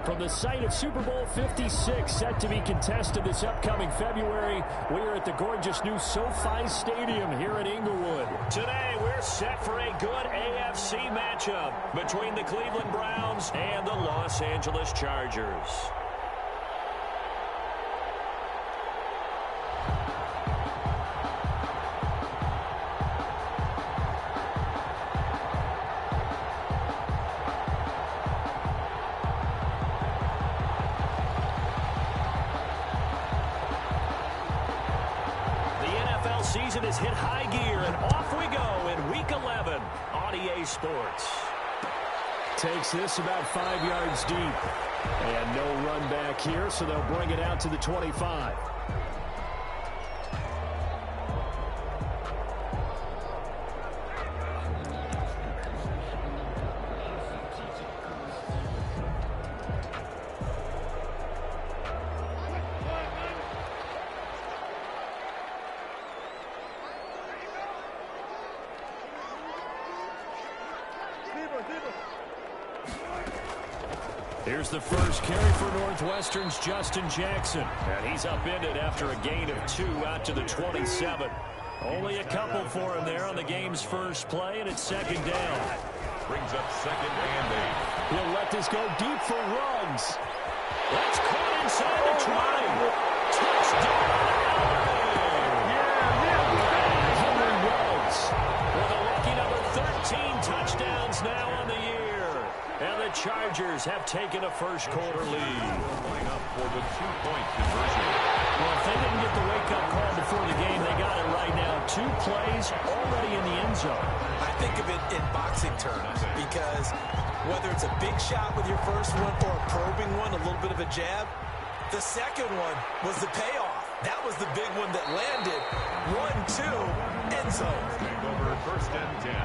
From the site of Super Bowl 56, set to be contested this upcoming February, we are at the gorgeous new SoFi Stadium here in Inglewood. Today, we're set for a good AFC matchup between the Cleveland Browns and the Los Angeles Chargers. Season has hit high gear, and off we go in Week 11 on EA Sports. Takes this about 5 yards deep. And no run back here, so they'll bring it out to the 25. Here's the first carry for Northwestern's Justin Jackson. And he's upended after a gain of 2 out to the 27. Only a couple for him there on the game's first play, and it's second down. Brings up second and 8. He'll let this go deep for Ruggs. That's caught inside the 20. Touchdown! Henry Ruggs with a lucky number 13 touchdowns now on the year. And the Chargers have taken a first-quarter lead. Line up for the 2-point conversion. Well, if they didn't get the wake-up call before the game, they got it right now. 2 plays already in the end zone. I think of it in boxing terms because whether it's a big shot with your first one or a probing one, a little bit of a jab, the second one was the payoff. That was the big one that landed. 1-2, end zone. Take over first and 10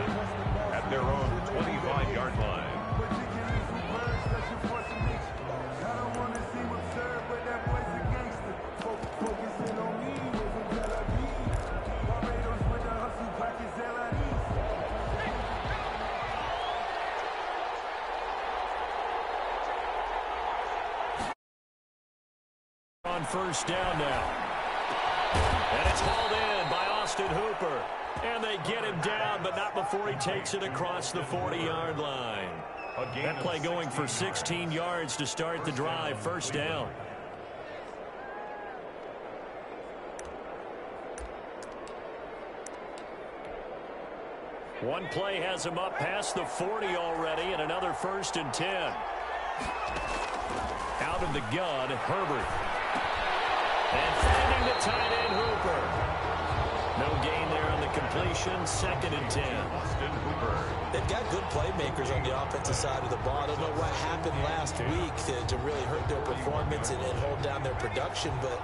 at their own 25-yard line. On first down now. And it's hauled in by Austin Hooper. And they get him down, but not before he takes it across the 40-yard line. That play going for 16 yards to start the drive. First down. One play has him up past the 40 already, and another first and 10. Out of the gun, Herbert. And finding the tight end, Hooper. No gain there on the completion. Second and 10. Austin Hooper. They've got good playmakers on the offensive side of the ball. I don't know what happened last week to really hurt their performance and hold down their production, but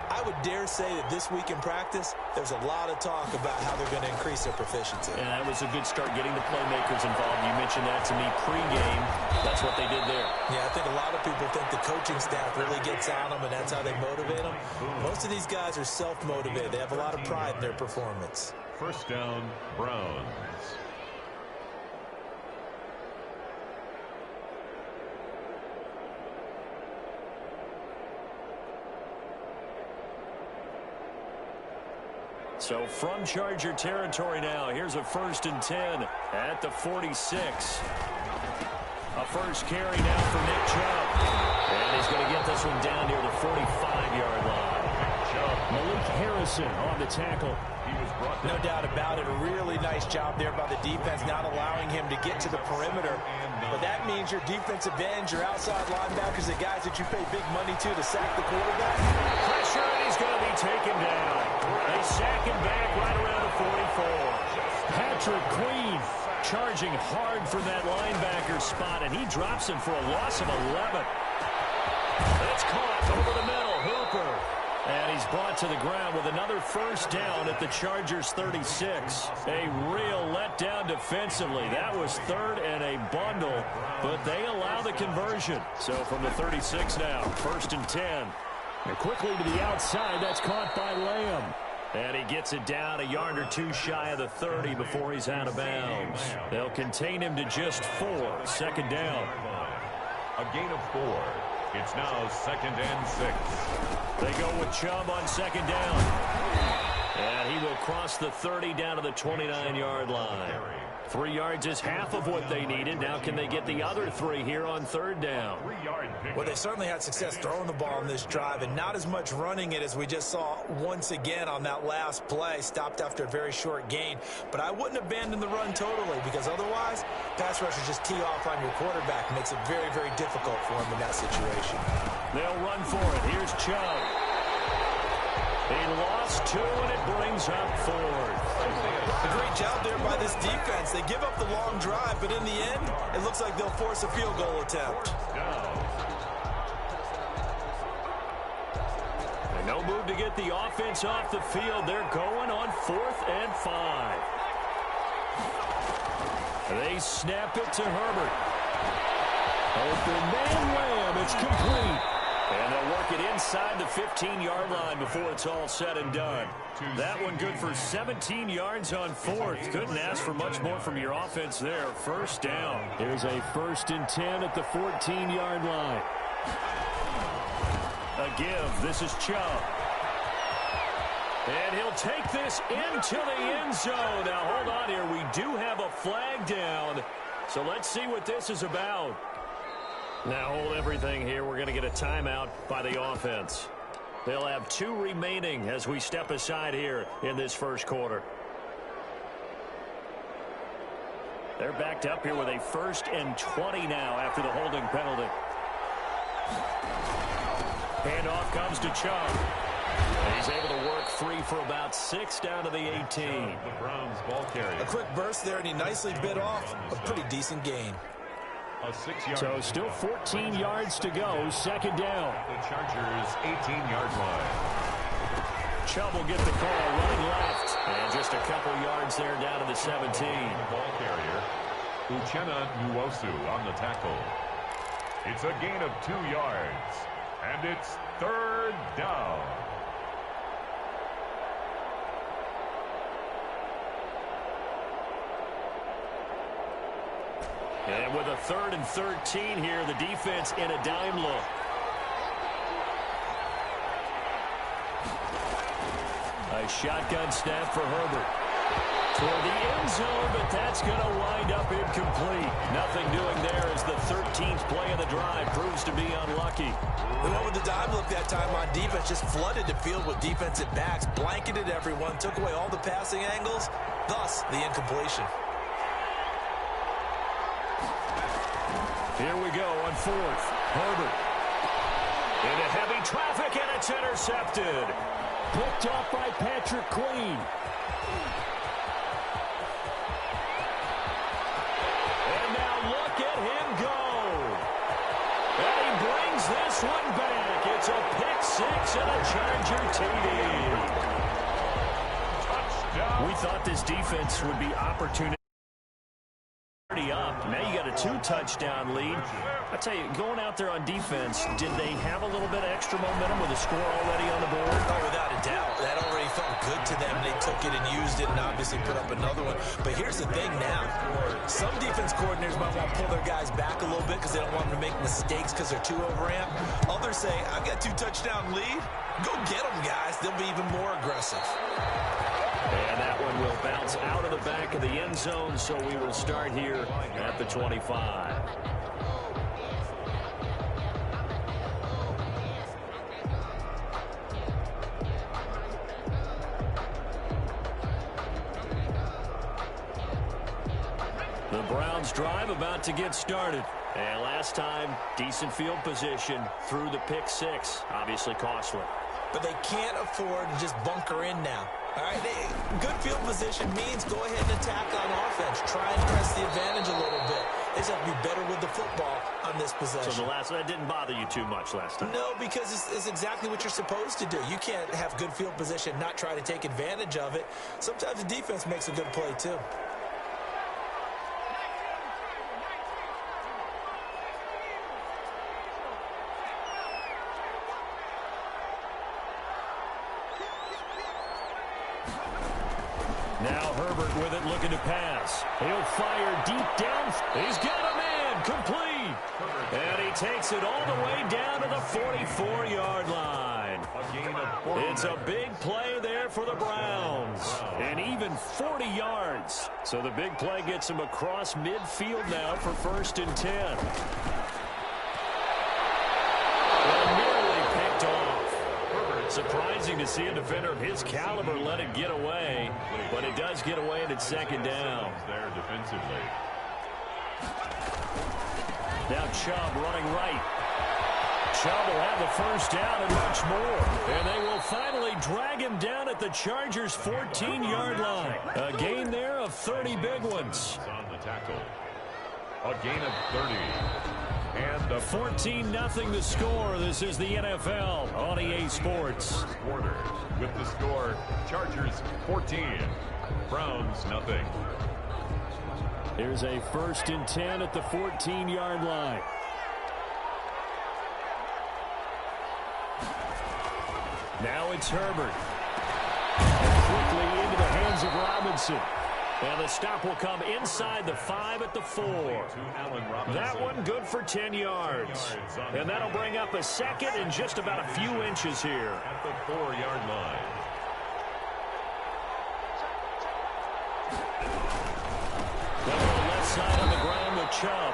I would dare say that this week in practice, there's a lot of talk about how they're going to increase their proficiency. And that was a good start getting the playmakers involved. You mentioned that to me pregame. That's what they did there. Yeah, I think a lot of people think the coaching staff really gets on them, and that's how they motivate them. Most of these guys are self-motivated. They have a lot of pride in their performance. First down, Browns. So from Charger territory now, here's a first and 10 at the 46. A first carry now for Nick Chubb. And he's going to get this one down near the 45-yard line. Malik Harrison on the tackle. No doubt about it. A really nice job there by the defense, not allowing him to get to the perimeter. But that means your defensive ends, your outside linebackers, the guys that you pay big money to sack the quarterback. Pressure, and he's going to be taken down. They sack him back right around the 44. Patrick Queen charging hard for that linebacker spot, and he drops him for a loss of 11. It's caught over the middle. Hooper. And he's brought to the ground with another first down at the Chargers 36. A real letdown defensively. That was third and a bundle, but they allow the conversion. So from the 36 now, first and 10. And quickly to the outside, that's caught by Lamb. And he gets it down a yard or two shy of the 30 before he's out of bounds. They'll contain him to just 4. Second down. A gain of 4. It's now 2nd and 6. They go with Chubb on 2nd down. And he will cross the 30 down to the 29-yard line. 3 yards is half of what they needed. Now can they get the other 3 here on 3rd down? Well, they certainly had success throwing the ball on this drive and not as much running it as we just saw once again on that last play. Stopped after a very short gain. But I wouldn't abandon the run totally because otherwise, pass rushers just tee off on your quarterback. Makes it very, very difficult for him in that situation. They'll run for it. Here's Chubb. He lost 2, and it brings up 4th. A great job there by this defense. They give up the long drive, but in the end, it looks like they'll force a field goal attempt. And no move to get the offense off the field. They're going on 4th and 5. They snap it to Herbert. Open man Lamb. It's complete. And they'll work it inside the 15-yard line before it's all said and done. That one good for 17 yards on 4th. Couldn't ask for much more from your offense there. 1st down. Here's a 1st and 10 at the 14-yard line. A give. This is Chubb. And he'll take this into the end zone. Now, hold on here. We do have a flag down. So let's see what this is about. Now hold everything here. We're going to get a timeout by the offense. They'll have 2 remaining as we step aside here in this 1st quarter. They're backed up here with a 1st and 20 now after the holding penalty. Handoff comes to Chubb. He's able to work free for about 6 down to the 18. The Browns ball carrier. A quick burst there, and he nicely bit off a pretty decent gain. A 6-yard. So still 14 yards to go. 2nd down. The Chargers 18-yard line. Chubb will get the call running left. And just a couple yards there down to the 17. The ball carrier. Uchenna Nwosu on the tackle. It's a gain of 2 yards. And it's 3rd down. And with a 3rd and 13 here, the defense in a dime look. A shotgun snap for Herbert. Toward the end zone, but that's going to wind up incomplete. Nothing doing there as the 13th play of the drive proves to be unlucky. The one with the dime look that time on defense just flooded the field with defensive backs, blanketed everyone, took away all the passing angles, thus the incompletion. Here we go on 4th. Herbert. Into heavy traffic, and it's intercepted. Picked off by Patrick Queen. And now look at him go. And he brings this one back. It's a pick 6 and a Charger TD. Touchdown. We thought this defense would be opportunity. Up. Now you got a 2-touchdown lead. I tell you, going out there on defense, did they have a little bit of extra momentum with a score already on the board? Oh, without a doubt. That already felt good to them. They took it and used it and obviously put up another one. But here's the thing now. Some defense coordinators might want to pull their guys back a little bit because they don't want them to make mistakes because they're too overamped. Others say, I've got 2-touchdown lead. Go get them, guys. They'll be even more aggressive. And that one will bounce out of the back of the end zone, so we will start here at the 25. The Browns drive about to get started. And last time, decent field position through the pick 6. Obviously costly. But they can't afford to just bunker in now. All right, good field position means go ahead and attack on offense. Try and press the advantage a little bit. They just have to be better with the football on this possession. So that didn't bother you too much last time? No, because it's exactly what you're supposed to do. You can't have good field position, not try to take advantage of it. Sometimes the defense makes a good play, too. Now Herbert with it, looking to pass. He'll fire deep down. He's got a man. complete. And he takes it all the way down to the 44-yard line. It's a big play there for the Browns. And even 40 yards. So the big play gets him across midfield now for 1st and 10. Well, nearly picked off. Surprising to see a defender of his caliber let it get away. But it does get away and it's 2nd down. There defensively. Now Chubb running right. Chubb will have the 1st down and much more. And they will finally drag him down at the Chargers' 14-yard line. A gain there of 30 big ones. On the tackle. A gain of 30. And the 14-0 the score. This is the NFL on EA Sports. Quarter with the score, Chargers 14, Browns nothing. Here's a 1st and 10 at the 14-yard line. Now it's Herbert. And quickly into the hands of Robinson. And the stop will come inside the 5 at the 4. That one good for 10 yards. And that'll bring up a 2nd and just about a few inches here. At the 4-yard line. Left side on the ground with Chubb.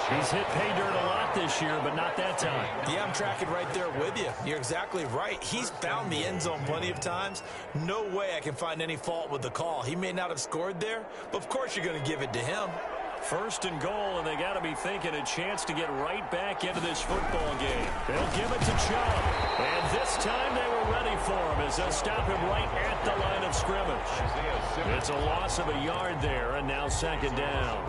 He's hit pay dirt a lot this year, but not that time. Yeah, I'm tracking right there with you. You're exactly right. He's found the end zone plenty of times. No way I can find any fault with the call. He may not have scored there, but of course you're going to give it to him. 1st and goal, and they got to be thinking a chance to get right back into this football game. They'll give it to Chubb. And this time they were ready for him as they'll stop him right at the line of scrimmage. It's a loss of a yard there, and now 2nd down.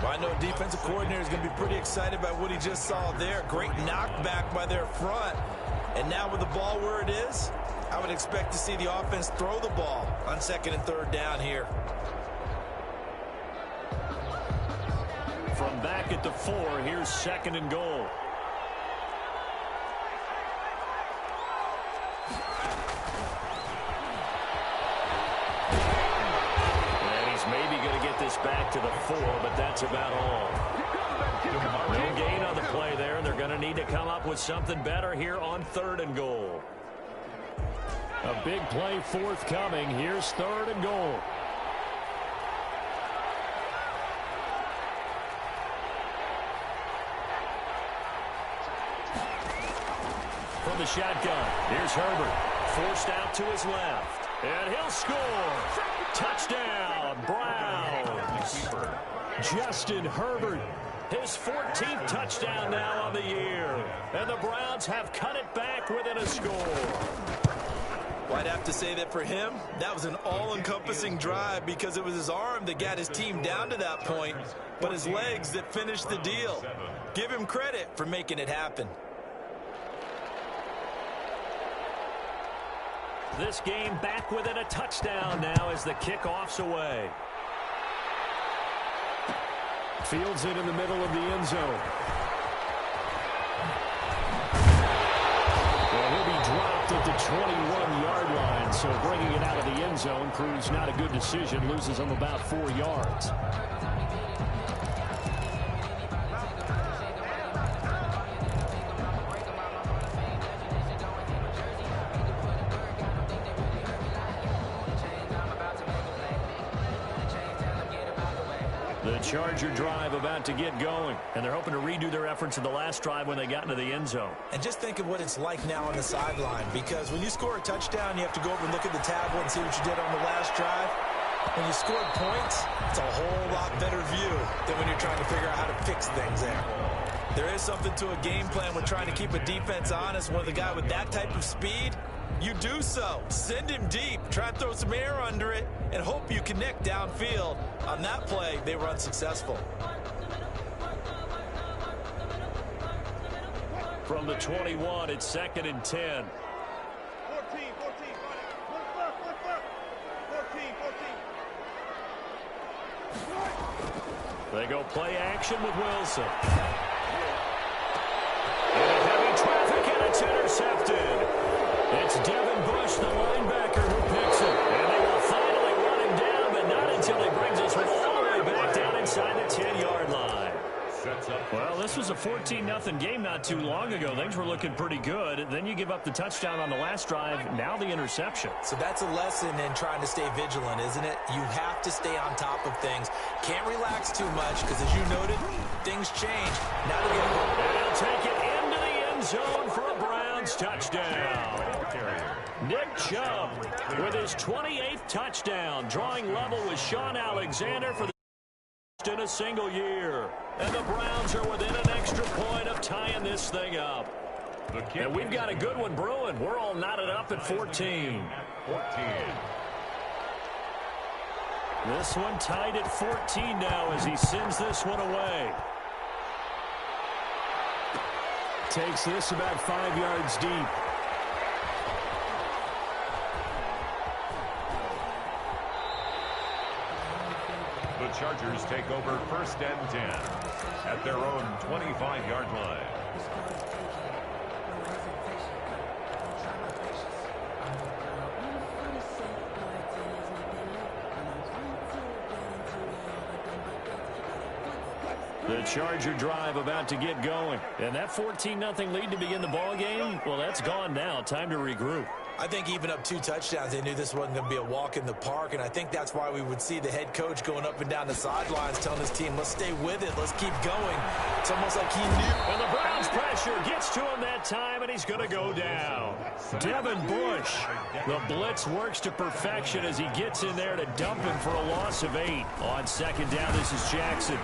Well, I know defensive coordinator is going to be pretty excited about what he just saw there. Great knockback by their front. And now with the ball where it is, I would expect to see the offense throw the ball on 2nd and 3rd down here. From back at the 4, here's 2nd and goal. Maybe going to get this back to the 4, but that's about all. No gain on the play there, and they're going to need to come up with something better here on 3rd and goal. A big play forthcoming. Here's 3rd and goal. From the shotgun, here's Herbert. Forced out to his left. And he'll score. Touchdown, Browns. Justin Herbert, his 14th touchdown now on the year. And the Browns have cut it back within a score. Well, I'd have to say that for him, that was an all-encompassing drive because it was his arm that got his team down to that point, but his legs that finished the deal. Give him credit for making it happen. This game back within a touchdown now as the kickoff's away. Fields it in the middle of the end zone. Well, he'll be dropped at the 21-yard line, so bringing it out of the end zone proves not a good decision. Loses him about 4 yards. The Charger drive about to get going, and they're hoping to redo their efforts in the last drive when they got into the end zone. And just think of what it's like now on the sideline, because when you score a touchdown, you have to go over and look at the tablet and see what you did on the last drive. When you scored points, it's a whole lot better view than when you're trying to figure out how to fix things there. There is something to a game plan with trying to keep a defense honest. When the guy with that type of speed, you do so. Send him deep. Try to throw some air under it and hope you connect downfield. On that play, they were unsuccessful. From the 21, it's 2nd and 10. 14. They go play action with Wilson. In heavy traffic, and it's intercepted. It's Devin Bush, the linebacker, who picks it. And they will finally run him down, but not until he brings us all the way back down inside the 10-yard a 14-0 game not too long ago. Things were looking pretty good. Then you give up the touchdown on the last drive. Now the interception. So that's a lesson in trying to stay vigilant, isn't it? You have to stay on top of things. Can't relax too much because, as you noted, things change. Now to get home. And he'll take it into the end zone for a Browns touchdown. Nick Chubb with his 28th touchdown, drawing level with Sean Alexander for the in a single year. And the Browns are within an extra point of tying this thing up. And we've got a good one brewing. We're all knotted up at 14. This one tied at 14 now as he sends this one away. Takes this about 5 yards deep. The Chargers take over 1st and 10 at their own 25-yard line. The Charger drive about to get going. And that 14-0 lead to begin the ball game, well, that's gone now. Time to regroup. I think even up 2 touchdowns, they knew this wasn't going to be a walk in the park, and I think that's why we would see the head coach going up and down the sidelines telling his team, let's stay with it, let's keep going. It's almost like he knew. And the Browns pressure gets to him that time, and he's going to go down. Devin Bush. The blitz works to perfection as he gets in there to dump him for a loss of 8. On 2nd down, this is Jackson.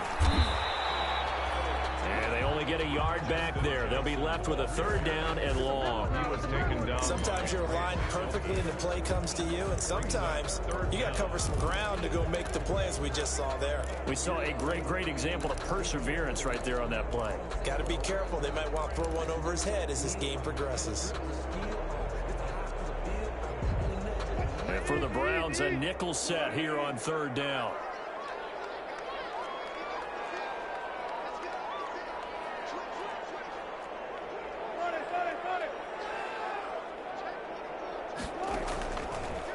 And they only get a yard back there. They'll be left with a 3rd down and long. He was taken down. Sometimes you're aligned perfectly and the play comes to you, and sometimes you got to cover some ground to go make the play, as we just saw there. We saw a great example of perseverance right there on that play. Got to be careful. They might want to throw one over his head as this game progresses. And for the Browns, a nickel set here on 3rd down.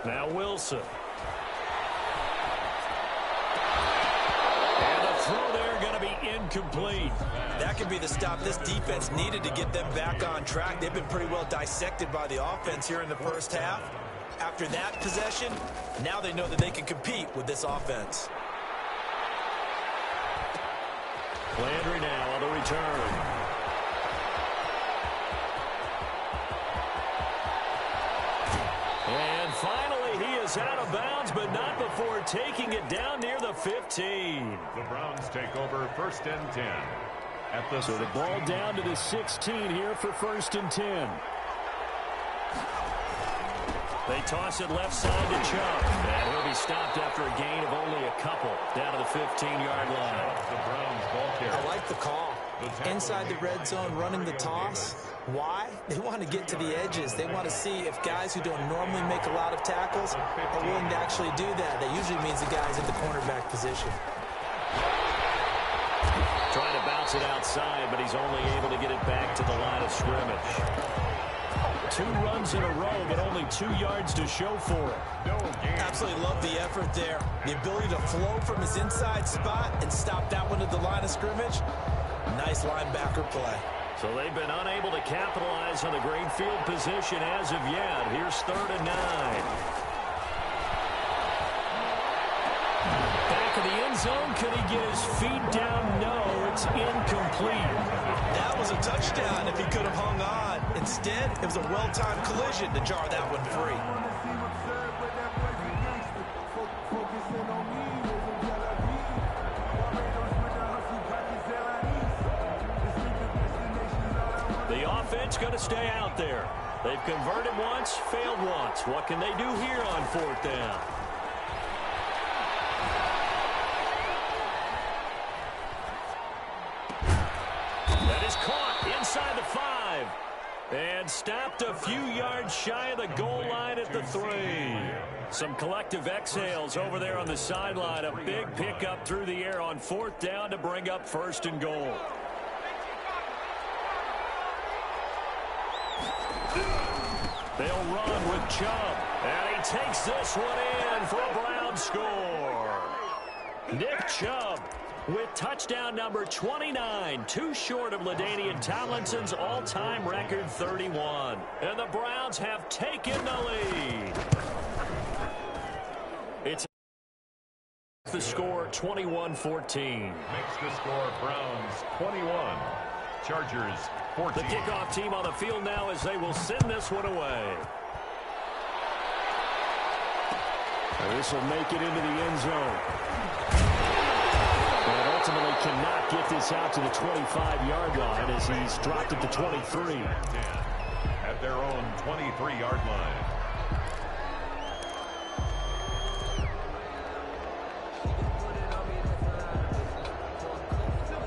Now Wilson. And the throw there going to be incomplete. That could be the stop this defense needed to get them back on track. They've been pretty well dissected by the offense here in the first half. After that possession, now they know that they can compete with this offense. Landry now on the return. And finally, he is out of bounds, but not before taking it down near the 15. The Browns take over 1st and 10 at the So the ball down to the 16 here for 1st and 10. They toss it left side to Chubb. And he'll be stopped after a gain of only a couple down to the 15-yard line. The Browns ball carrier. I like the call. Inside the red zone, running the toss. Why? They want to get to the edges. They want to see if guys who don't normally make a lot of tackles are willing to actually do that. That usually means the guy's in the cornerback position. Trying to bounce it outside, but he's only able to get it back to the line of scrimmage. 2 runs in a row, but only 2 yards to show for it. Absolutely love the effort there. The ability to flow from his inside spot and stop that one at the line of scrimmage. Nice linebacker play. So they've been unable to capitalize on the great field position as of yet. Here's 3rd and 9. Back of the end zone. Can he get his feet down? No, it's incomplete. That was a touchdown if he could have hung on. Instead, it was a well-timed collision to jar that one free. The offense going to stay out there. They've converted once, failed once. What can they do here on 4th down? That is caught inside the 5. And stopped a few yards shy of the goal line at the 3. Some collective exhales over there on the sideline. A big pickup through the air on 4th down to bring up 1st and goal. They'll run with Chubb. And he takes this one in for a Brown score. Nick Chubb with touchdown number 29, too short of LaDainian Tomlinson's all-time record 31. And the Browns have taken the lead. It's the score 21-14. Makes the score Browns 21, Chargers 14. The kickoff team on the field now as they will send this one away. And this will make it into the end zone. And ultimately cannot get this out to the 25-yard line as he's dropped it to 23. At their own 23-yard line.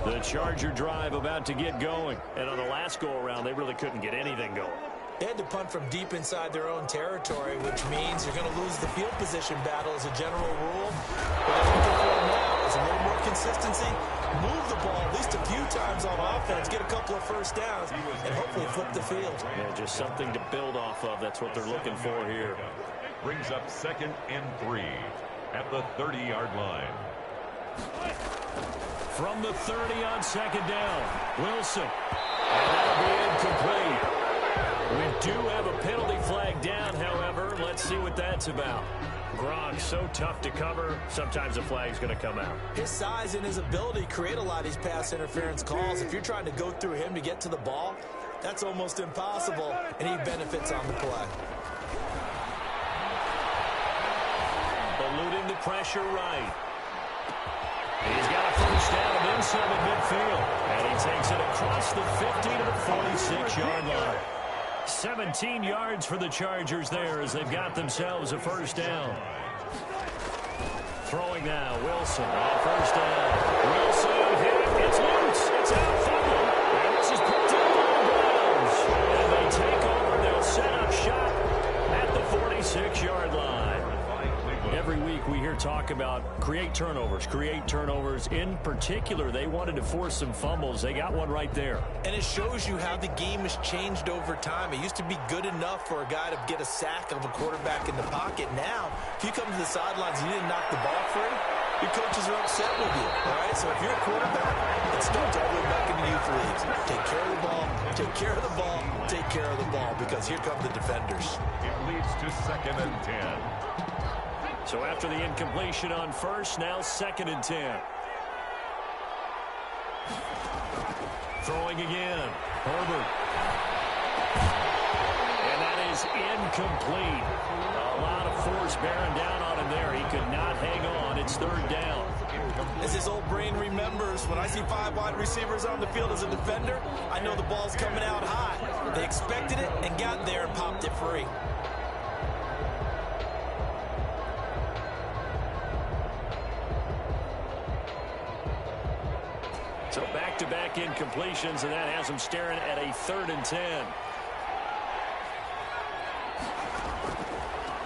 The Charger drive about to get going. And on the last go-around, they really couldn't get anything going. They had to punt from deep inside their own territory, which means you're going to lose the field position battle as a general rule. What they're looking for now is a little more consistency, move the ball at least a few times on offense, get a couple of first downs, and hopefully flip the field. Yeah, just something to build off of. That's what they're looking for here. Brings up 2nd and 3 at the 30-yard line. From the 30 on 2nd down, Wilson. And that'll be incomplete. We do have a penalty flag down, however. Let's see what that's about. Gronk, so tough to cover. Sometimes the flag's going to come out. His size and his ability create a lot of these pass interference calls. If you're trying to go through him to get to the ball, that's almost impossible, and he benefits on the play. Eluding the pressure right. He's got a first down of inside the midfield. And he takes it across the 50 to the 46-yard line. 17 yards for the Chargers there as they've got themselves a first down. Throwing now, Wilson on first down. Wilson hit. It's loose. It's out fumble. And this is picked up by the Browns. And they take over. They'll set up shop at the 46-yard line. Every week we hear talk about create turnovers. In particular, they wanted to force some fumbles. They got one right there. And it shows you how the game has changed over time. It used to be good enough for a guy to get a sack of a quarterback in the pocket. Now, if you come to the sidelines and you didn't knock the ball free, your coaches are upset with you. All right, so if you're a quarterback, it starts all the way back in the youth leagues. Take care of the ball, take care of the ball, take care of the ball, because here come the defenders. It leads to 2nd and 10. So after the incompletion on first, now 2nd and 10. Throwing again. Herbert. And that is incomplete. A lot of force bearing down on him there. He could not hang on. It's 3rd down. As his old brain remembers, when I see 5 wide receivers on the field as a defender, I know the ball's coming out high. They expected it and got there and popped it free. So back-to-back incompletions, and that has them staring at a 3rd and 10.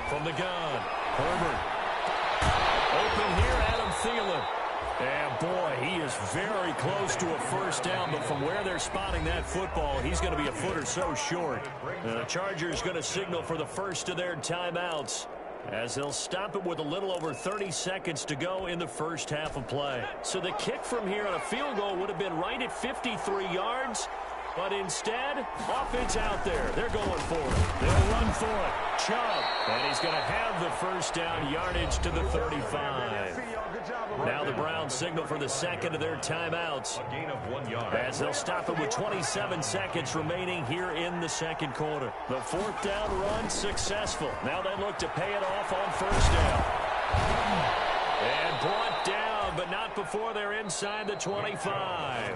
From the gun, Herbert. Open here, Adam Thielen. And boy, he is very close to a first down, but from where they're spotting that football, he's going to be a foot or so short. The Chargers going to signal for the first of their timeouts, as they'll stop it with a little over 30 seconds to go in the first half of play. So the kick from here on a field goal would have been right at 53 yards, but instead, offense out there. They're going for it. They'll run for it. Chubb, and he's going to have the first down, yardage to the 35. Now the Browns signal for the second of their timeouts, A gain of 1 yard. as they'll stop it with 27 seconds remaining here in the second quarter. The 4th down run successful. Now they look to pay it off on first down. And brought down, but not before they're inside the 25.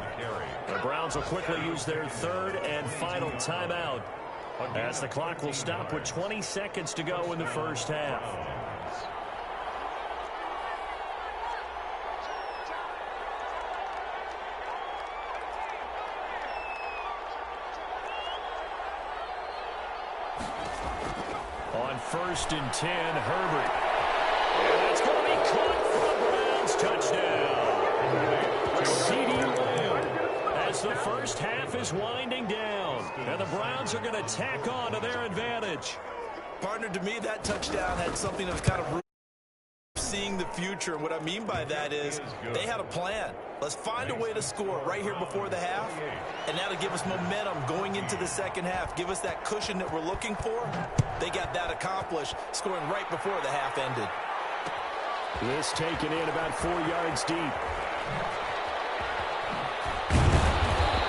The Browns will quickly use their 3rd and final timeout, as the clock will stop with 20 seconds to go in the first half. On 1st and 10, Herbert. And that's going to be caught for the Browns. Touchdown. CeeDee Lamb, as the first half is winding down. And the Browns are going to tack on to their advantage. Partner, to me, that touchdown had something that was kind of seeing the future. And what I mean by that is they had a plan. Let's find a way to score right here before the half, and that'll give us momentum going into the second half, give us that cushion that we're looking for. They got that accomplished, scoring right before the half ended. This taken in about 4 yards deep.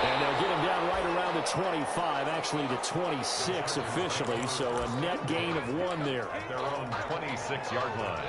And they'll get him down right around the 25, actually the 26 officially, so a net gain of 1 there. At their own 26-yard line.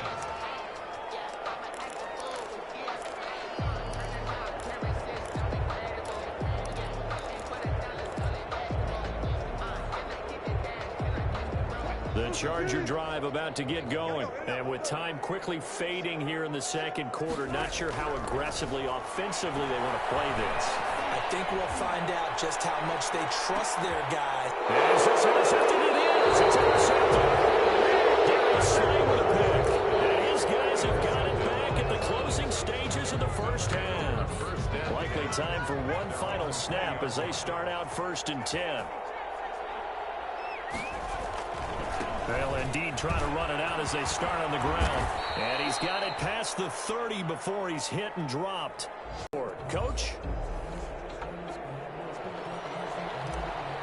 The Charger drive about to get going. And with time quickly fading here in the second quarter, not sure how aggressively, offensively they want to play this. I think we'll find out just how much they trust their guy. Is this intercepted? It is. It's intercepted. Darius Slay with a pick. And his guys have got it back at the closing stages of the first half. Likely time for one final snap as they start out 1st and 10. They'll indeed try to run it out as they start on the ground. And he's got it past the 30 before he's hit and dropped. Coach?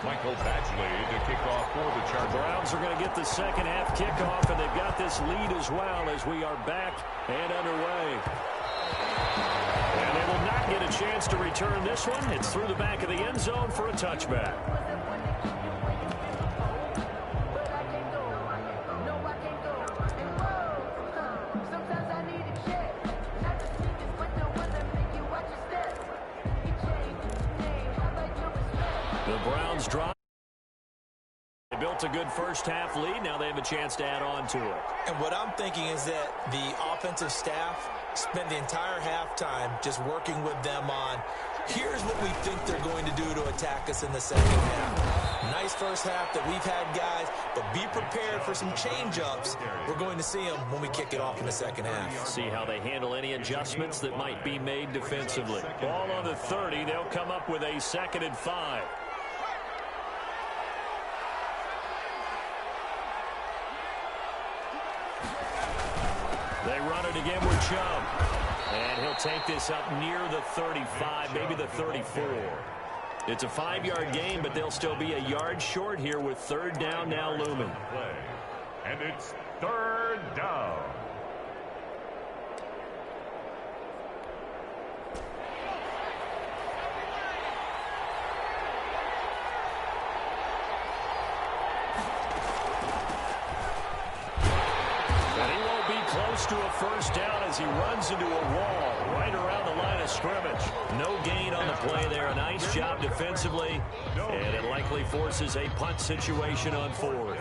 Michael Badgley to kick off for the Chargers. Browns are going to get the second half kickoff, and they've got this lead as well as we are back and underway. And they will not get a chance to return this one. It's through the back of the end zone for a touchback. The Browns drop. They built a good first half lead. Now they have a chance to add on to it. And what I'm thinking is that the offensive staff spent the entire halftime just working with them on, here's what we think they're going to do to attack us in the second half. Nice first half that we've had, guys, but be prepared for some change-ups. We're going to see them when we kick it off in the second half. See how they handle any adjustments that might be made defensively. Ball on the 30. They'll come up with a 2nd and 5. They run it again with Chubb. And he'll take this up near the 35, maybe the 34. It's a 5-yard gain, but they'll still be a yard short here with 3rd down now looming. And it's 3rd down. To a 1st down as he runs into a wall right around the line of scrimmage. No gain on the play there. A nice job defensively, and it likely forces a punt situation on 4th.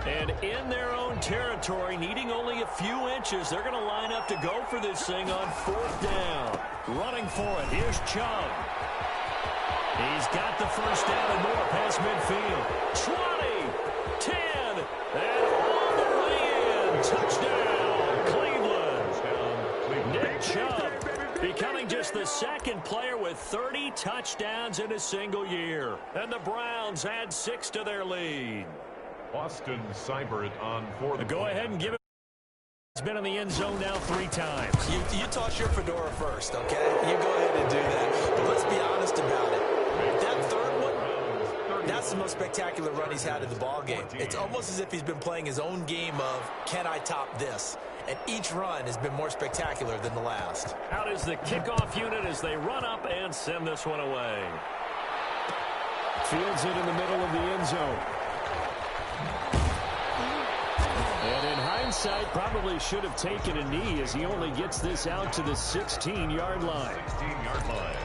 And in their own territory, needing only a few inches, they're going to line up to go for this thing on 4th down. Running for it, here's Chubb. He's got the 1st down and more past midfield. 20, 10, and all the way in. Touchdown, Cleveland. Nick Chubb becoming just the 2nd player with 30 touchdowns in a single year. And the Browns add 6 to their lead. Austin Seibert on for the go ahead and give it. He's been in the end zone now 3 times. You toss your fedora first, okay? You go ahead and do that. But let's be honest about it. That 3rd one, that's the most spectacular run he's had in the ballgame. It's almost as if he's been playing his own game of, can I top this? And each run has been more spectacular than the last. Out is the kickoff unit as they run up and send this one away. Fields it in the middle of the end zone. And in hindsight, probably should have taken a knee as he only gets this out to the 16-yard line. 16-yard line.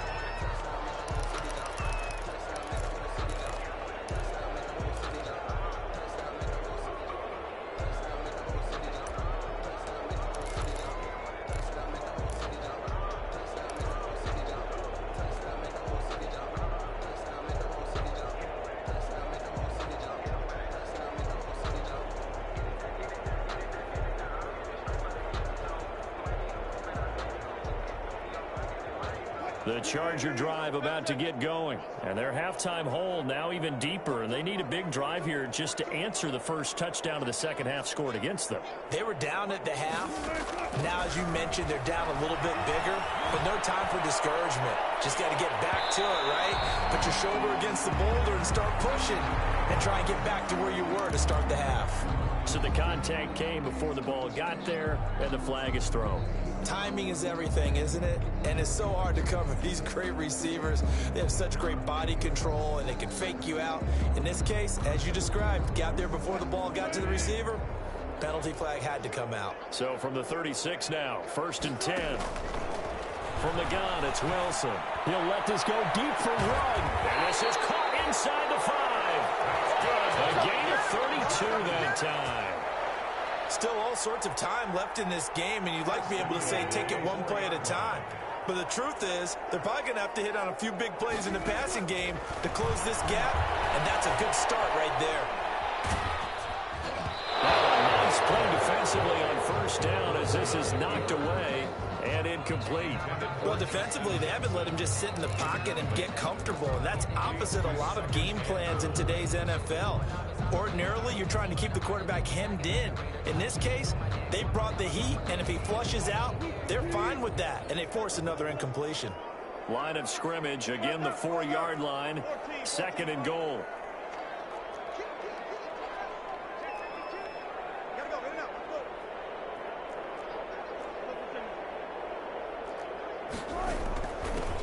The Charger drive about to get going. And their halftime hole now even deeper. And they need a big drive here just to answer the first touchdown of the second half scored against them. They were down at the half. Now, as you mentioned, they're down a little bit bigger. But no time for discouragement. Just got to get back to it, right? Put your shoulder against the boulder and start pushing. And try and get back to where you were to start the half. So the contact came before the ball got there, and the flag is thrown. Timing is everything, isn't it? And it's so hard to cover these great receivers. They have such great body control, and they can fake you out. In this case, as you described, got there before the ball got to the receiver. Penalty flag had to come out. So from the 36 now, 1st and 10. From the gun, it's Wilson. He'll let this go deep for run. And this is caught inside the 5. A gain of 32 that time. Still all sorts of time left in this game, and you'd like to be able to say take it one play at a time. But the truth is, they're probably going to have to hit on a few big plays in the passing game to close this gap, and that's a good start right there. Nice play defensively on 1st down as this is knocked away and incomplete. Well, defensively, they haven't let him just sit in the pocket and get comfortable, and that's opposite a lot of game plans in today's NFL. Ordinarily, you're trying to keep the quarterback hemmed in. In this case, they brought the heat, and if he flushes out, they're fine with that, and they force another incompletion. Line of scrimmage, again the 4-yard line, 2nd and goal.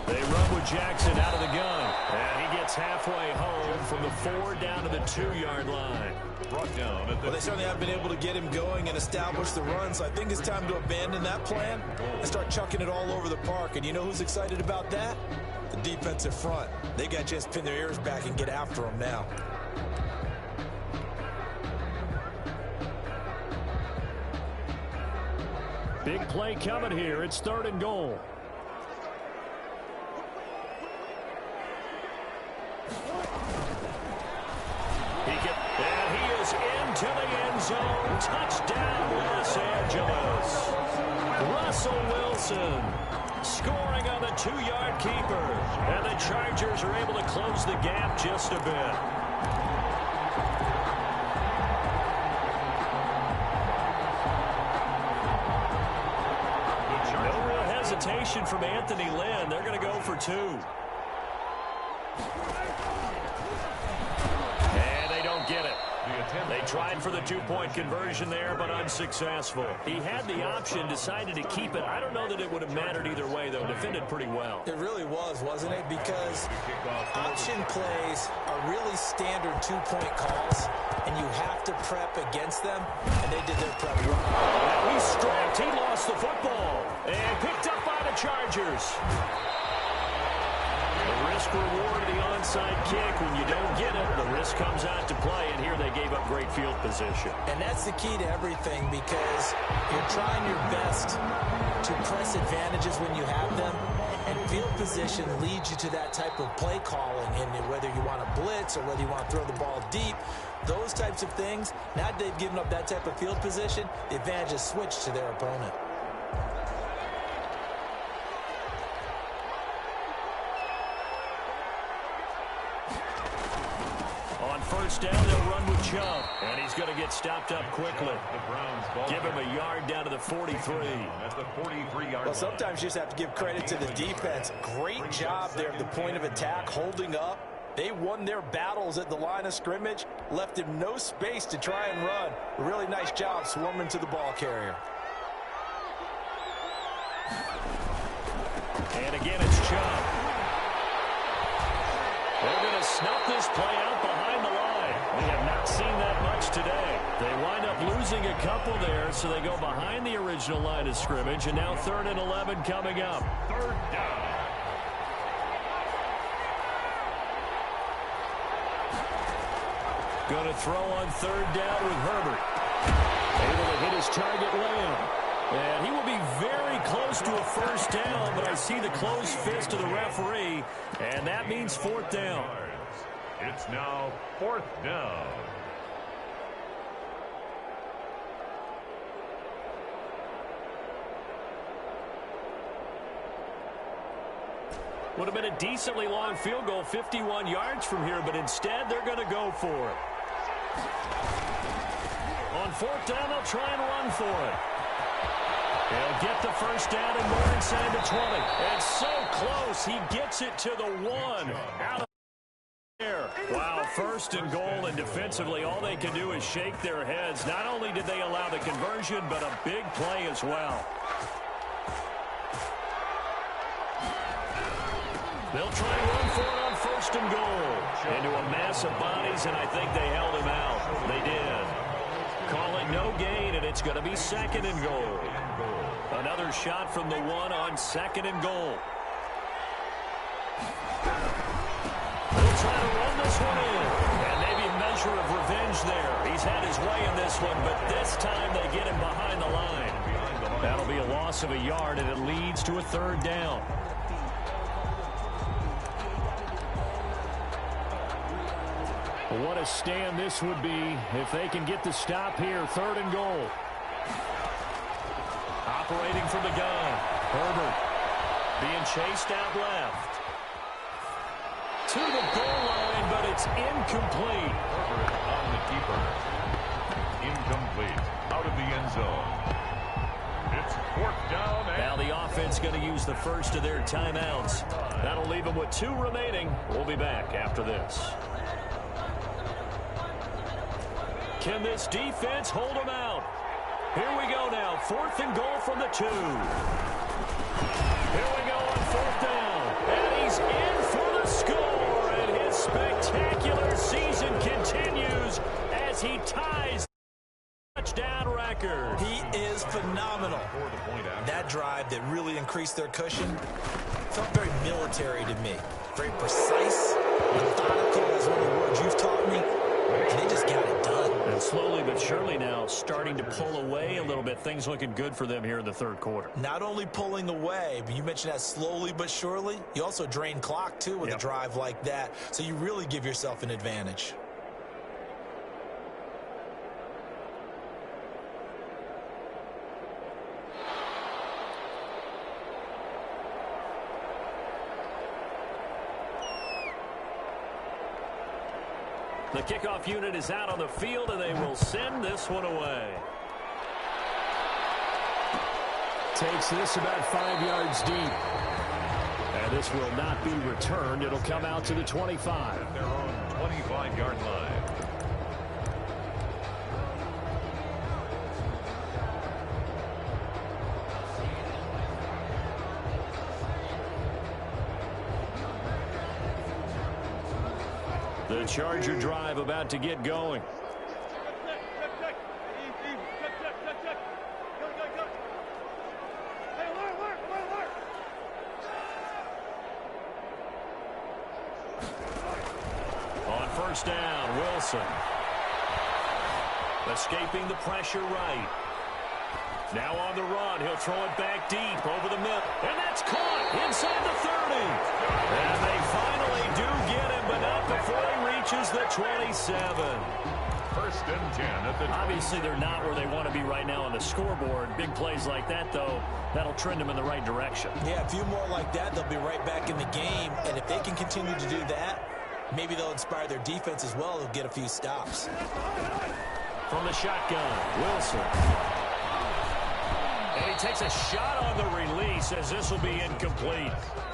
They run with Jackson out of the gun. And he gets halfway home from the 4 down to the 2-yard line. Brought down at the... Well, they certainly haven't been able to get him going and establish the run, so I think it's time to abandon that plan and start chucking it all over the park. And you know who's excited about that? The defensive front. They got to just pin their ears back and get after him now. Big play coming here. It's 3rd and goal. And he is into the end zone. Touchdown, Los Angeles. Russell Wilson scoring on the 2-yard keeper. And the Chargers are able to close the gap just a bit. No real hesitation from Anthony Lynn. They're going to go for 2. And they don't get it. They tried for the 2-point conversion there, but unsuccessful. He had the option, decided to keep it. I don't know that it would have mattered either way, though. Defended pretty well. It really was, wasn't it? Because option plays are really standard 2-point calls, and you have to prep against them, and they did their prep well. He's strapped. He lost the football. And picked up by the Chargers. The risk reward of the onside kick. When you don't get it, the risk comes out to play, and here they gave up great field position. And that's the key to everything, because you're trying your best to press advantages when you have them, and field position leads you to that type of play calling, and whether you want to blitz or whether you want to throw the ball deep, those types of things. Now that they've given up that type of field position, the advantage is switched to their opponent. On 1st down, they'll run with Chubb. And he's going to get stopped up quickly. Give him a yard down to the 43. At the 43-yard Well, sometimes you just have to give credit to the defense. Great job there at the point of attack, holding up. They won their battles at the line of scrimmage, left him no space to try and run. A really nice job swarming to the ball carrier. And again, it's Chubb. They're going to snuff this play out behind the line. We have not seen that much today. They wind up losing a couple there, so they go behind the original line of scrimmage, and now 3rd and 11 coming up. 3rd down. Going to throw on 3rd down with Herbert. Able to hit his target Lamb. And he will be very close to a 1st down, but I see the closed fist of the referee, and that means 4th down. It's now 4th down. Would have been a decently long field goal, 51 yards from here, but instead they're going to go for it. On fourth down, they'll try and run for it. He'll get the first down and more inside the 20. And so close, he gets it to the 1. Out of there. Wow, first and goal, and defensively, all they can do is shake their heads. Not only did they allow the conversion, but a big play as well. They'll try and run for it on first and goal. Into a mass of bodies, and I think they held him out. They did. Calling no gain, and it's going to be second and goal. Another shot from the 1 on second and goal. They'll try to run this one in. And maybe a measure of revenge there. He's had his way in this one, but this time they get him behind the line. That'll be a loss of a yard, and it leads to a third down. What a stand this would be if they can get the stop here. Third and goal. Operating from the gun. Herbert being chased out left. To the goal line, but it's incomplete. Herbert on the keeper. Incomplete. Out of the end zone. It's fourth down. Now the offense going to use the first of their timeouts. That'll leave them with 2 remaining. We'll be back after this. Can this defense hold them out? Here we go now. Fourth and goal from the 2. Here we go on fourth down. And he's in for the score. And his spectacular season continues as he ties the touchdown record. He is phenomenal. That drive that really increased their cushion felt very military to me. Very precise, methodical. That's one of the words you've taught me. And they just got it done. And slowly but surely now starting to pull away a little bit. Things looking good for them here in the third quarter. Not only pulling away, but you mentioned that slowly but surely. You also drain clock, too, with a drive like that. So you really give yourself an advantage. The kickoff unit is out on the field, and they will send this one away. Takes this about 5 yards deep. And this will not be returned. It'll come out to the 25. At their own 25-yard line. The Charger drive about to get going. On first down, Wilson. Escaping the pressure right. Now on the run, he'll throw it back deep over the middle. And that's caught inside the 30. And they finally do get him, but not before he reaches the 27. First and 10 at the... Obviously, they're not where they want to be right now on the scoreboard. Big plays like that, though, that'll trend them in the right direction. Yeah, a few more like that, they'll be right back in the game. And if they can continue to do that, maybe they'll inspire their defense as well. They'll get a few stops. From the shotgun, Wilson. And he takes a shot on the release as this will be incomplete.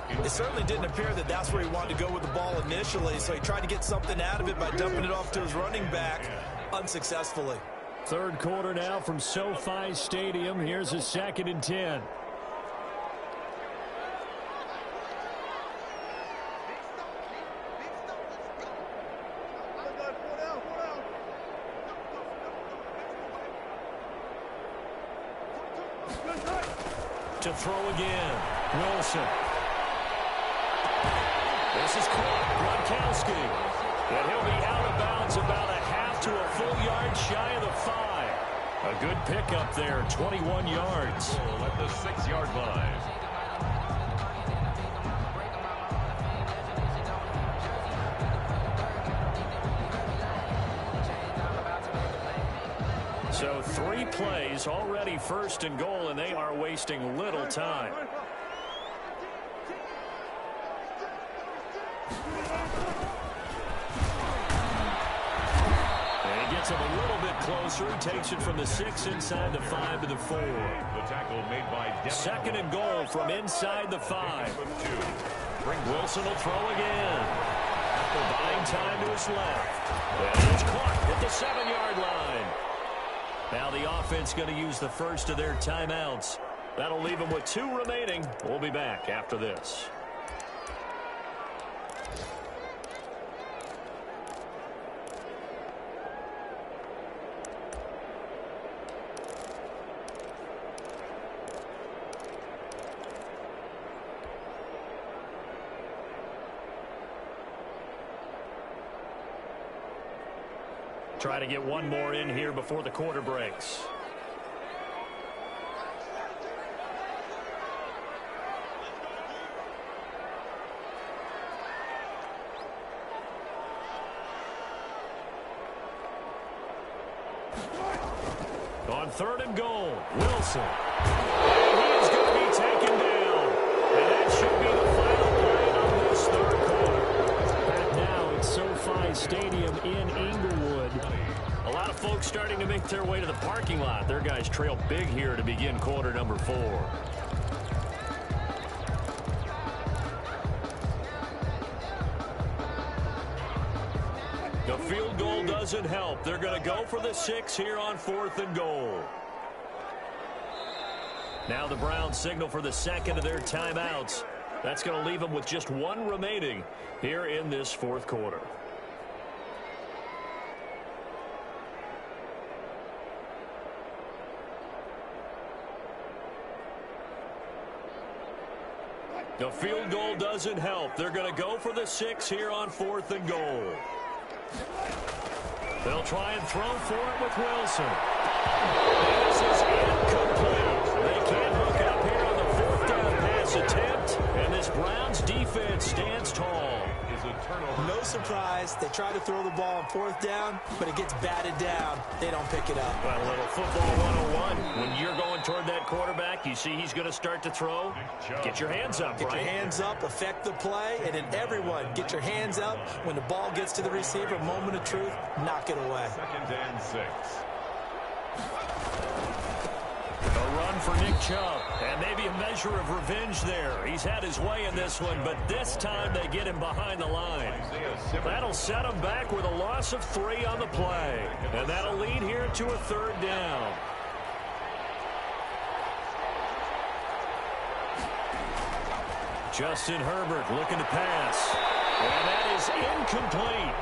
It certainly didn't appear that that's where he wanted to go with the ball initially, so he tried to get something out of it by dumping it off to his running back unsuccessfully. Third quarter now from SoFi Stadium. Here's a 2nd and 10. To throw again, Wilson. This is caught, Gronkowski. And he'll be out of bounds about a half to a full yard shy of the 5. A good pickup there, 21 yards. At the 6-yard line. So 3 plays, already first and goal, and they are wasting little time. gets him a little bit closer. He takes it from the 6 inside the 5 to the 4. The tackle made by Devin. 2nd and goal from inside the 5. Wilson will throw again. Buying time to his left. And it's caught at the 7-yard line. Now the offense going to use the first of their timeouts. That'll leave them with 2 remaining. We'll be back after this. Try to get one more in here before the quarter breaks. On 3rd and goal, Wilson. And he is going to be taken down. And that should be the final play of this 3rd quarter. Back now at SoFi Stadium in Inglewood. A lot of folks starting to make their way to the parking lot. Their guys trail big here to begin quarter number 4. The field goal doesn't help. They're going to go for the 6 here on 4th and goal. Now the Browns signal for the 2nd of their timeouts. That's going to leave them with just 1 remaining here in this 4th quarter. The field goal doesn't help. They're going to go for the 6 here on 4th and goal. They'll try and throw for it with Wilson. This is incomplete. They can't hook it up here on the 4th down pass attempt. And this Browns defense stands tall. No surprise. They try to throw the ball on 4th down, but it gets batted down. They don't pick it up. Well, a little football 101. When you're going toward that quarterback, you see he's going to start to throw. Get your hands up, Get right? your hands up, affect the play, and then everyone get your hands up. When the ball gets to the receiver, moment of truth, knock it away. 2nd and 6. A run for Nick Chubb, and maybe a measure of revenge there. He's had his way in this one, but this time they get him behind the line. That'll set him back with a loss of 3 on the play, and that'll lead here to a 3rd down. Justin Herbert looking to pass, and that is incomplete.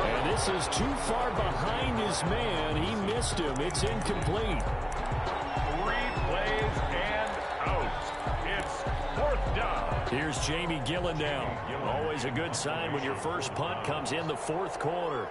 And this is too far behind his man. He missed him. It's incomplete. 3 plays and out. It's 4th down. Here's Jamie Gillen down. Always a good sign when your first punt comes in the 4th quarter.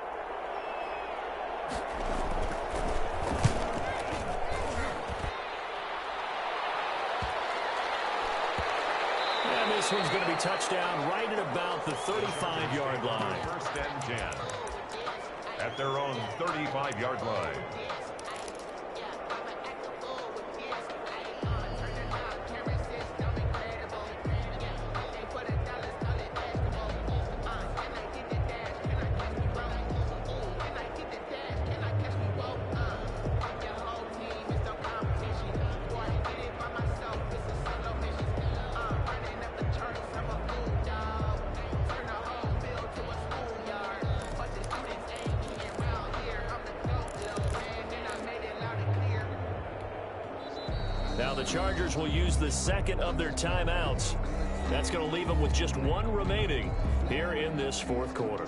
And this one's going to be touchdown right at about the 35-yard line. 1st and 10. At their own 35-yard line. Now the Chargers will use the 2nd of their timeouts. That's going to leave them with just 1 remaining here in this 4th quarter.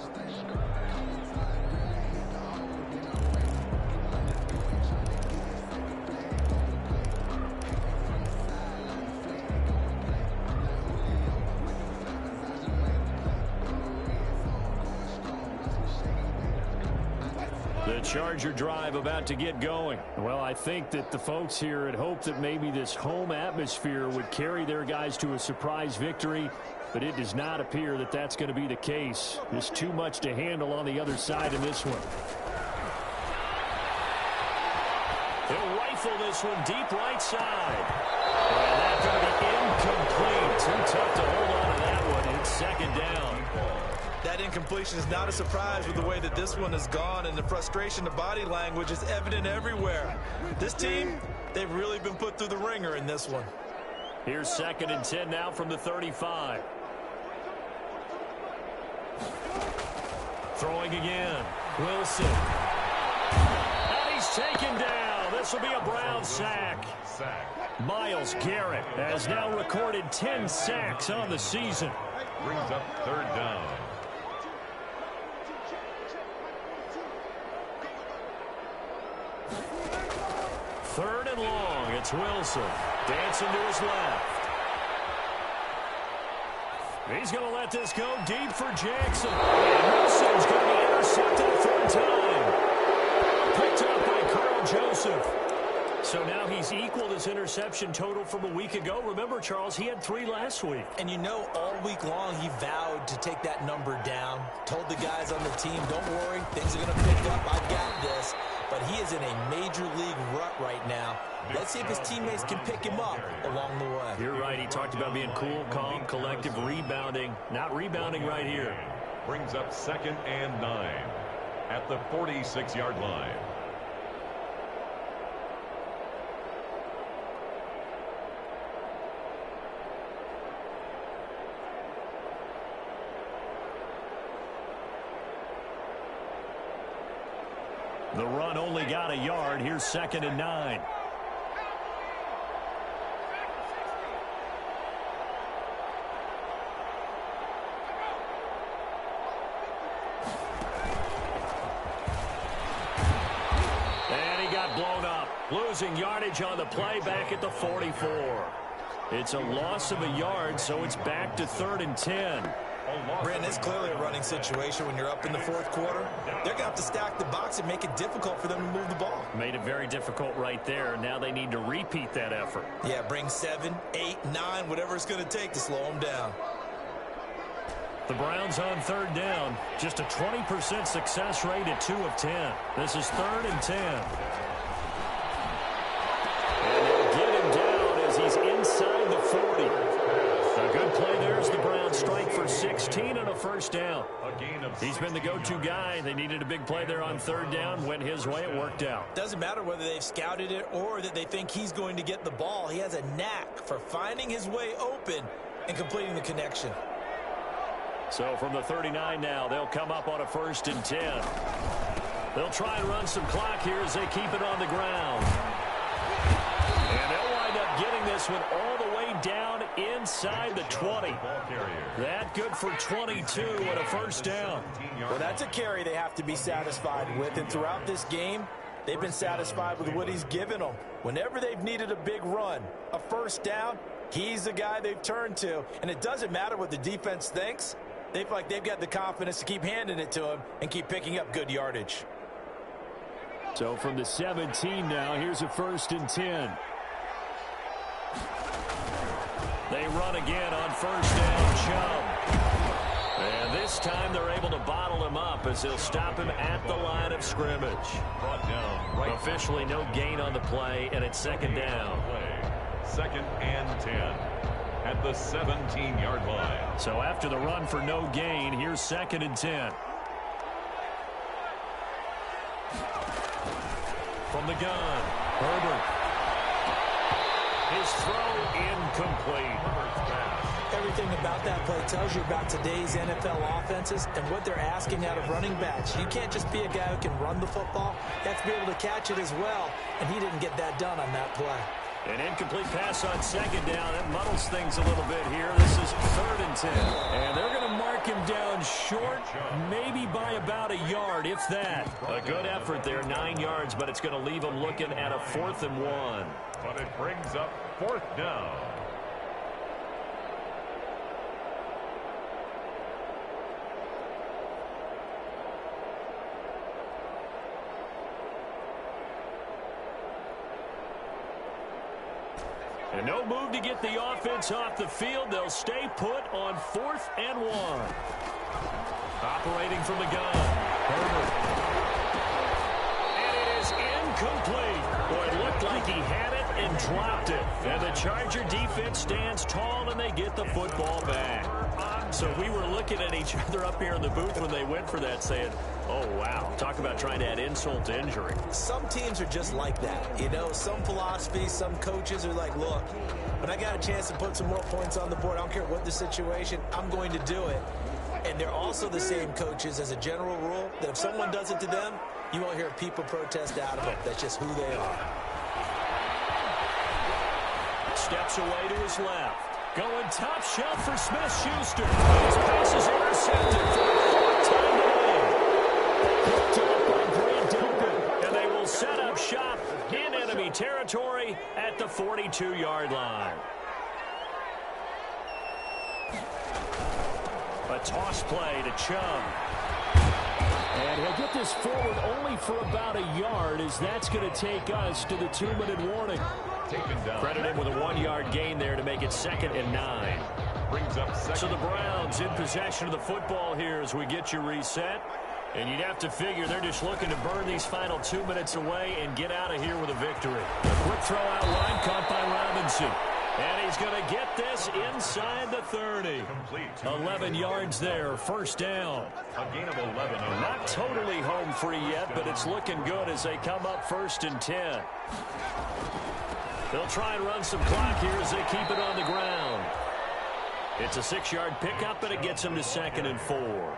The Charger drive about to get going. Well, I think that the folks here had hoped that maybe this home atmosphere would carry their guys to a surprise victory, but it does not appear that that's going to be the case. There's too much to handle on the other side in this one. He'll rifle this one deep right side. And that's going to be incomplete. Too tough to hold on to that one. It's 2nd down. That incompletion is not a surprise with the way that this one has gone, and the frustration, the body language is evident everywhere. This team, they've really been put through the ringer in this one. Here's 2nd and 10 now from the 35. Throwing again. Wilson. And he's taken down. This will be a Brown sack. Myles Garrett has now recorded 10 sacks on the season. Brings up 3rd down. Third and long. It's Wilson. Dancing to his left. He's going to let this go deep for Jackson. And Wilson's going to be intercepted a 3rd time. Picked up by Carl Joseph. So now he's equaled his interception total from a week ago. Remember, Charles, he had 3 last week. And you know, all week long he vowed to take that number down. Told the guys on the team, don't worry, things are going to pick up. I've got this. But he is in a major league rut right now. Let's see if his teammates can pick him up along the way. You're right. He talked about being cool, calm, collective, rebounding. Not rebounding right here. Brings up 2nd and 9 at the 46-yard line. The run only got a yard. Here's 2nd and 9. And he got blown up. Losing yardage on the play back at the 44. It's a loss of a yard, so it's back to 3rd and 10. Brandon, it's clearly a running situation when you're up in the 4th quarter. They're going to have to stack the box and make it difficult for them to move the ball. Made it very difficult right there. Now they need to repeat that effort. Yeah, bring 7, 8, 9, whatever it's going to take to slow them down. The Browns on 3rd down. Just a 20% success rate at 2 of 10. This is 3rd and 10. And they'll get him down as he's inside the 40. A good play there as the Browns strike for 16 and a 1st down. He's been the go-to guy. They needed a big play there on 3rd down. Went his way. It worked out. Doesn't matter whether they've scouted it or that they think he's going to get the ball. He has a knack for finding his way open and completing the connection. So from the 39 now, they'll come up on a 1st and 10. They'll try and run some clock here as they keep it on the ground. And they'll wind up getting this one all the way down inside the 20. That good for 22 and a 1st down. Well, that's a carry they have to be satisfied with. And throughout this game, they've been satisfied with what he's given them. Whenever they've needed a big run, a 1st down, he's the guy they've turned to. And it doesn't matter what the defense thinks. They feel like they've got the confidence to keep handing it to him and keep picking up good yardage. So from the 17 now, here's a 1st and 10. They run again on 1st down, Chubb. And this time they're able to bottle him up as they'll stop him at the line of scrimmage. Brought down right. Officially no gain on the play, and it's 2nd down. 2nd and 10 at the 17-yard line. So after the run for no gain, here's 2nd and 10. From the gun, Herbert. His throw incomplete. Everything about that play tells you about today's NFL offenses and what they're asking out of running backs. You can't just be a guy who can run the football. You have to be able to catch it as well, and he didn't get that done on that play. An incomplete pass on 2nd down. That muddles things a little bit here. This is 3rd and 10. And they're going to mark him down short, maybe by about a yard, if that. A good effort there, 9 yards, but it's going to leave him looking at a 4th and 1. But it brings up 4th down. And no move to get the offense off the field. They'll stay put on 4th and 1. Operating from the gun. Herbert. And it is incomplete. Boy, it looked like he had it, and dropped it. And the Charger defense stands tall, and they get the football back. So we were looking at each other up here in the booth when they went for that, saying, oh, wow, talk about trying to add insult to injury. Some teams are just like that. You know, some philosophies, some coaches are like, look, when I got a chance to put some more points on the board, I don't care what the situation, I'm going to do it. And they're also the same coaches as a general rule that if someone does it to them, you won't hear people protest out of it. That's just who they are. Steps away to his left. Going top shelf for Smith-Schuster. His pass is intercepted for the third time today. Picked up by Grant Duncan. And they will set up shop in enemy territory at the 42-yard line. A toss play to Chubb. And he'll get this forward only for about a yard, as that's going to take us to the 2-minute warning. Credit him with a 1-yard gain there to make it 2nd and 9. Brings up second. So the Browns in possession of the football here as we get you reset. And you'd have to figure they're just looking to burn these final 2 minutes away and get out of here with a victory. A quick throw out line caught by Robinson. And he's going to get this inside the 30. 11 yards there, first down. A gain of 11. Not totally home free yet, but it's looking good as they come up 1st and 10. They'll try and run some clock here as they keep it on the ground. It's a 6-yard pickup, and it gets them to 2nd and 4.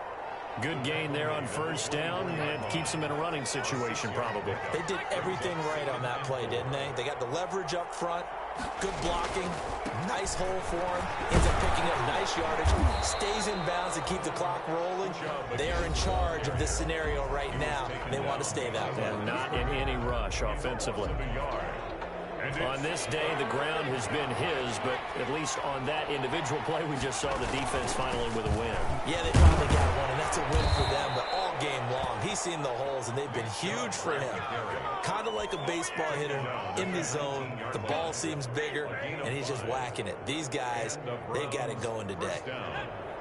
Good gain there on first down, and keeps them in a running situation probably. They did everything right on that play, didn't they? They got the leverage up front, good blocking, nice hole for him, ends up picking up nice yardage, stays in bounds to keep the clock rolling. They are in charge of this scenario right now. They want to stay that way. And not in any rush offensively. On this day, the ground has been his, but at least on that individual play, we just saw the defense finally with a win. Yeah, they finally got one, and that's a win for them, but all game long, he's seen the holes, and they've been huge for him. Kind of like a baseball hitter in the zone. The ball seems bigger, and he's just whacking it. These guys, they got it going today.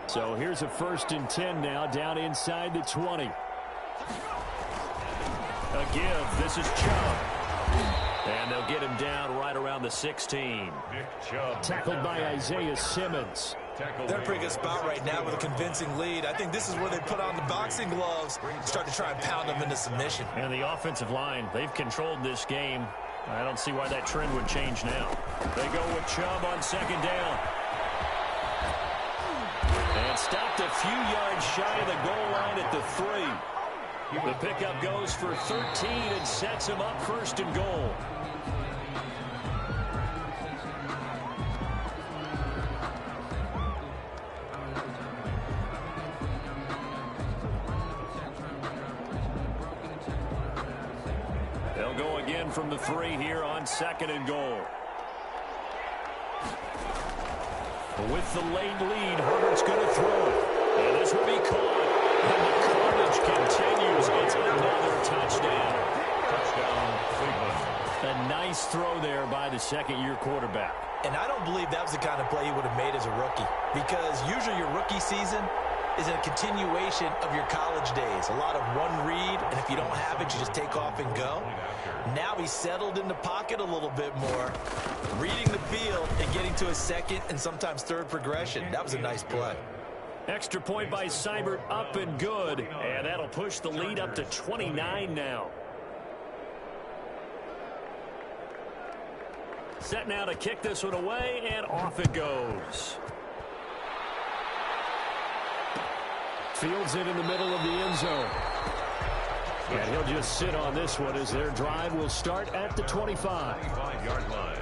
So here's a 1st and 10 now, down inside the 20. A give. This is Chubb. And they'll get him down right around the 16. Tackled by Isaiah Simmons. They're in a pretty good spot right now with a convincing lead. I think this is where they put on the boxing gloves, start to try and pound them into submission. And the offensive line, they've controlled this game. I don't see why that trend would change now. They go with Chubb on 2nd down. And stopped a few yards shy of the goal line at the 3. The pickup goes for 13 and sets him up 1st and goal. They'll go again from the 3 here on 2nd and goal. With the late lead, Herbert's going to throw it. And this will be caught. And the carnage continues. It's another touchdown. Touchdown, Cleveland. A nice throw there by the 2nd-year quarterback. And I don't believe that was the kind of play he would have made as a rookie, because usually your rookie season is a continuation of your college days. A lot of one read, and if you don't have it, you just take off and go. Now he's settled in the pocket a little bit more, reading the field and getting to a 2nd and sometimes 3rd progression. That was a nice play. Extra point by Seibert, up and good. And that'll push the lead up to 29 now. Set now to kick this one away, and off it goes. Fields it in the middle of the end zone. And he'll just sit on this one as their drive will start at the 25. 25-yard line.